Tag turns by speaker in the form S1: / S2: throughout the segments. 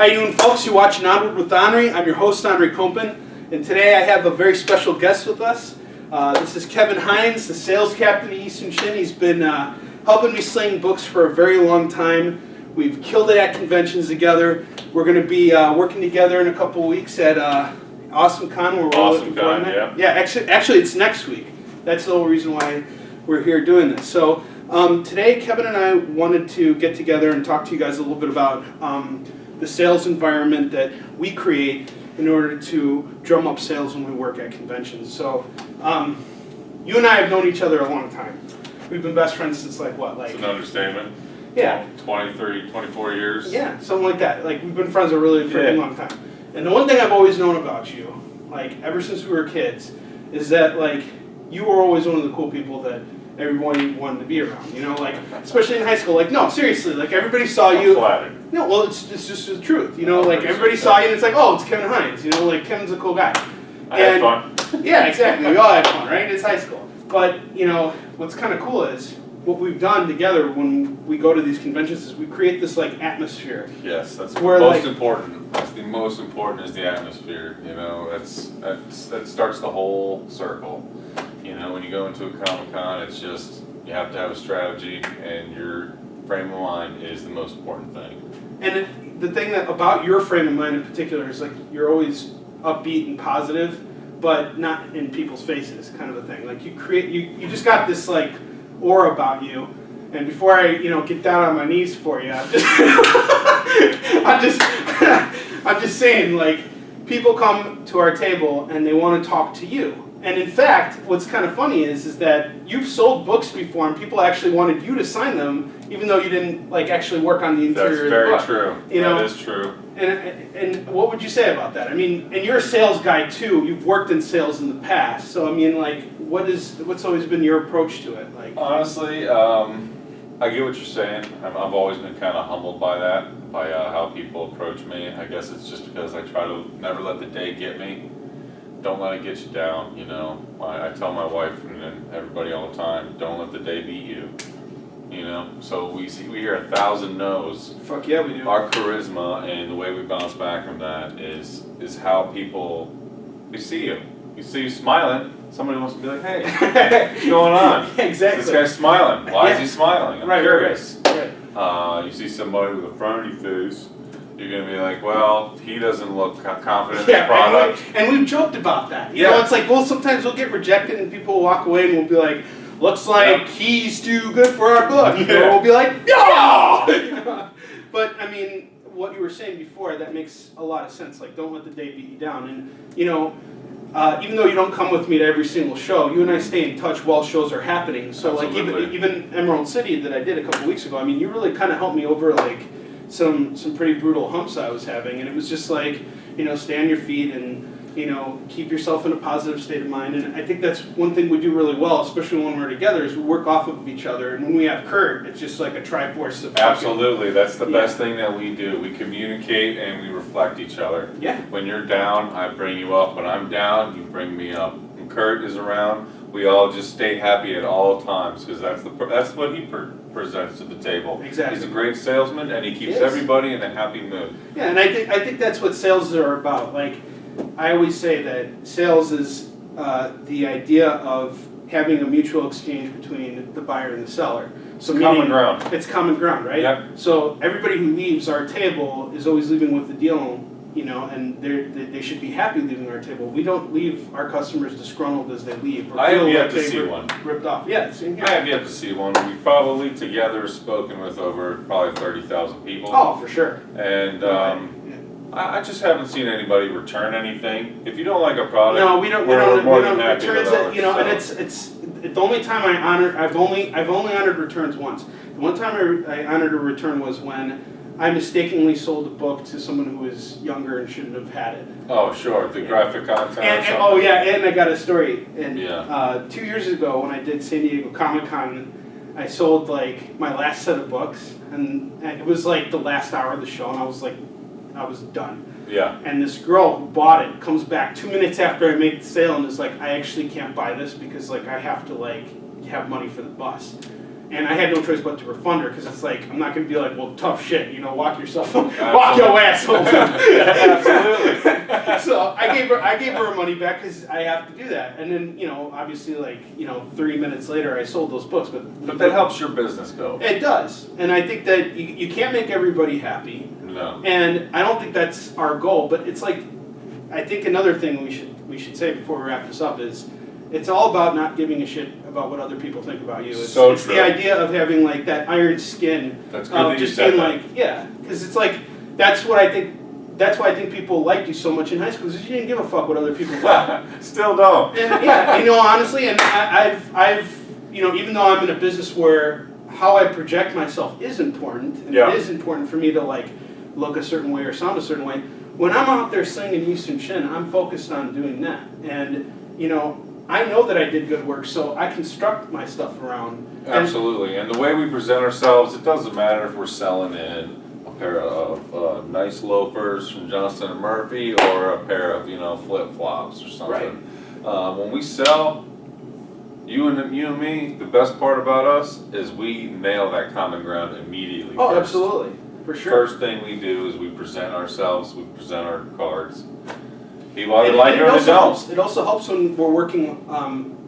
S1: How you doing, folks? You're watching Onward with Onrie. I'm your host, Kompan, and today I have a very special guest with us. This is Kevin Hines, the sales captain at Shin. He's been helping me sling books for a very long time. We've killed it at conventions together. We're going to be working together in a couple weeks at Awesome Con. Where we're looking forward to that. Yeah, actually it's next week. That's the whole reason why we're here doing this. So today, Kevin and I wanted to get together and talk to you guys a little bit about the sales environment that we create in order to drum up sales when we work at conventions. So you and I have known each other a long time. We've been best friends since like what? Like,
S2: it's an understatement.
S1: Yeah.
S2: 23, 24 years.
S1: Yeah, something like that. Like, we've been friends a really freaking long time. And the one thing I've always known about you, like ever since we were kids, is that like you were always one of the cool people that everyone wanted to be around, you know, like, especially in high school. Like, no, seriously, like, everybody saw you.
S2: Flattered.
S1: No, well, it's just the truth, you know, like, everybody saw you and it's like, oh, it's Kevin Hines, you know, like, Kevin's a cool guy.
S2: I had fun.
S1: Yeah, exactly. We all had fun, right? It's high school. But, you know, what's kind of cool is what we've done together when we go to these conventions is we create this, like, atmosphere.
S2: Yes, that's
S1: where,
S2: most important. That's the most important is the atmosphere, you know, that starts the whole circle. You know, when you go into a Comic-Con, it's just, you have to have a strategy, and your frame of mind is the most important thing.
S1: And the thing that about your frame of mind in particular is like you're always upbeat and positive, but not in people's faces, kind of a thing. Like you just got this like aura about you. And before I, get down on my knees for you, I'm just saying, like, people come to our table and they want to talk to you. And in fact, what's kind of funny is that you've sold books before and people actually wanted you to sign them, even though you didn't like actually work on the interior of the book.
S2: That's very true. That is true.
S1: And what would you say about that? I mean, and you're a sales guy too. You've worked in sales in the past. So I mean, like, what's always been your approach to it? Like,
S2: honestly, I get what you're saying. I've always been kind of humbled by that, by how people approach me. I guess it's just because I try to never let the day get me. Don't let it get you down, you know. I tell my wife and everybody all the time, don't let the day beat you, you know. So we hear 1,000 no's.
S1: Fuck yeah, we do.
S2: Our charisma and the way we bounce back from that is how people, they see you. You see you smiling, somebody wants to be like, hey, what's going on?
S1: Exactly.
S2: This guy's smiling. Why is he smiling? I'm curious.
S1: Right.
S2: You see somebody with a frowny face, you're going to be like, well, he doesn't look confident in the product.
S1: And we've joked about that. You know, it's like, well, sometimes we'll get rejected and people will walk away and we'll be like, looks like he's too good for our book. Or we'll be like, no! But, I mean, what you were saying before, that makes a lot of sense. Like, don't let the day beat you down. And, you know, even though you don't come with me to every single show, you and I stay in touch while shows are happening. So,
S2: absolutely.
S1: like, even Emerald City that I did a couple weeks ago, I mean, you really kind of helped me over, like, some pretty brutal humps I was having, and it was just like, stay on your feet and, keep yourself in a positive state of mind. And I think that's one thing we do really well, especially when we're together, is we work off of each other. And when we have Kurt, it's just like a triforce of
S2: absolutely. That's the best thing that we do. We communicate and we reflect each other.
S1: Yeah.
S2: When you're down, I bring you up. When I'm down, you bring me up. When Kurt is around, we all just stay happy at all times, because that's what he presents to the table.
S1: Exactly.
S2: He's a great salesman, and he keeps everybody in a happy mood.
S1: Yeah, and I think that's what sales are about. Like, I always say that sales is the idea of having a mutual exchange between the buyer and the seller. So
S2: common ground.
S1: It's common ground, right?
S2: Yep.
S1: So everybody who leaves our table is always leaving with the deal. And they should be happy leaving our table. We don't leave our customers disgruntled as they leave. Or
S2: I have yet to see one.
S1: Ripped off. Yeah, same here.
S2: I have yet to see one. We've probably together spoken with over probably 30,000 people.
S1: Oh, for sure.
S2: And I just haven't seen anybody return anything. If you don't like a product,
S1: no, we don't.
S2: We're more than happy
S1: returns
S2: with
S1: it, and it's the only time I've only honored returns once. The one time I honored a return was when I mistakenly sold a book to someone who was younger and shouldn't have had it.
S2: Oh, sure, the graphic content.
S1: And oh yeah, and I got a story. And 2 years ago, when I did San Diego Comic-Con, I sold like my last set of books, and it was like the last hour of the show, and I was done.
S2: Yeah.
S1: And this girl who bought it comes back 2 minutes after I made the sale and is like, I actually can't buy this because like I have to like have money for the bus. And I had no choice but to refund her because it's like, I'm not going to be like, well, tough shit, you know, walk yourself, walk your ass home.
S2: Absolutely.
S1: So I gave her her money back because I have to do that. And then, you know, obviously, like, you know, 30 minutes later, I sold those books.
S2: But that helps your business go.
S1: It does. And I think that you can't make everybody happy.
S2: No.
S1: And I don't think that's our goal. But it's like, I think another thing we should say before we wrap this up is, it's all about not giving a shit about what other people think about you. It's
S2: true.
S1: The idea of having like that iron skin.
S2: That's good that you
S1: just
S2: said
S1: being
S2: that.
S1: like, yeah, because it's like that's what I think. That's why I think people liked you so much in high school, because you didn't give a fuck what other people thought.
S2: Still don't.
S1: And yeah, you know, honestly, and I've, you know, even though I'm in a business where how I project myself is important, and
S2: Yeah.
S1: it is important for me to like look a certain way or sound a certain way. When I'm out there singing Eastern Shin, I'm focused on doing that, and you know. I know that I did good work, so I construct my stuff around.
S2: Absolutely, and the way we present ourselves, it doesn't matter if we're selling in a pair of nice loafers from Johnston & Murphy or a pair of, you know, flip-flops or something.
S1: Right.
S2: When we sell, you and me, the best part about us is we nail that common ground immediately.
S1: Oh,
S2: first.
S1: absolutely, for sure.
S2: First thing we do is we present ourselves, we present our cards. People either like it or they don't.
S1: It also helps when we're working,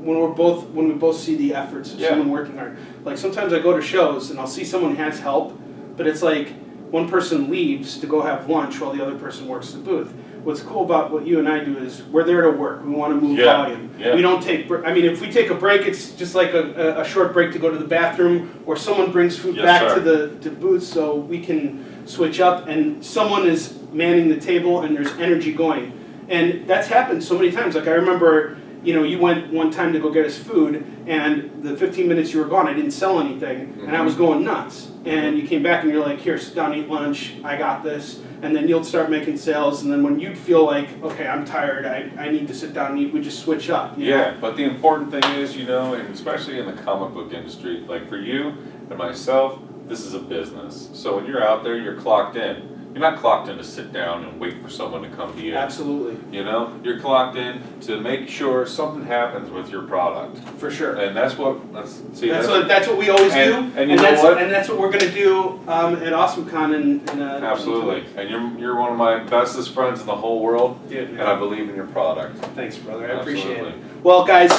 S1: when we both see the efforts of someone working hard. Like sometimes I go to shows and I'll see someone has help, but it's like one person leaves to go have lunch while the other person works the booth. What's cool about what you and I do is we're there to work. We want to move volume.
S2: Yeah.
S1: We don't take. I mean, if we take a break, it's just like a short break to go to the bathroom, or someone brings food back to the booth so we can switch up, and someone is manning the table and there's energy going. And that's happened so many times. Like I remember, you know, you went one time to go get us food, and the 15 minutes you were gone, I didn't sell anything, and I was going nuts. And you came back and you're like, here, sit down, eat lunch, I got this. And then you'll start making sales, and then when you'd feel like, okay, I'm tired, I need to sit down and eat, we just switch up.
S2: Yeah, but the important thing is, you know, and especially in the comic book industry, like for you and myself, this is a business. So when you're out there, you're clocked in. You're not clocked in to sit down and wait for someone to come to you.
S1: Absolutely.
S2: You know, you're clocked in to make sure something happens with your product.
S1: For sure.
S2: And that's what that's
S1: what we always do.
S2: And you know what?
S1: And that's what we're gonna do at AwesomeCon
S2: Absolutely. And you're one of my bestest friends in the whole world.
S1: Dude,
S2: and I believe in your product.
S1: Thanks, brother. I appreciate it.
S2: Absolutely.
S1: Well, guys,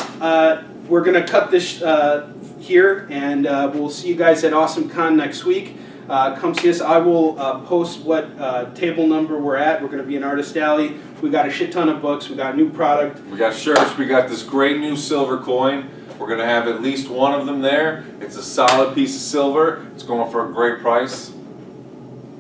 S1: we're gonna cut this here, and we'll see you guys at AwesomeCon next week. Come see us. I will post what table number we're at. We're going to be in Artist Alley. We got a shit ton of books. We got new product.
S2: We got shirts. We got this great new silver coin. We're going to have at least one of them there. It's a solid piece of silver. It's going for a great price.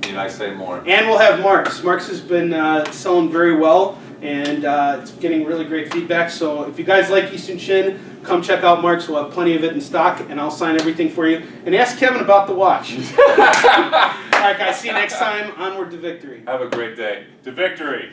S2: Need I say more?
S1: And we'll have Marks. Marks has been selling very well, and it's getting really great feedback. So if you guys like Eastern Shin, come check out Marks. We'll have plenty of it in stock, and I'll sign everything for you. And ask Kevin about the watch. All right, guys. See you next time. Onward to victory.
S2: Have a great day. To victory.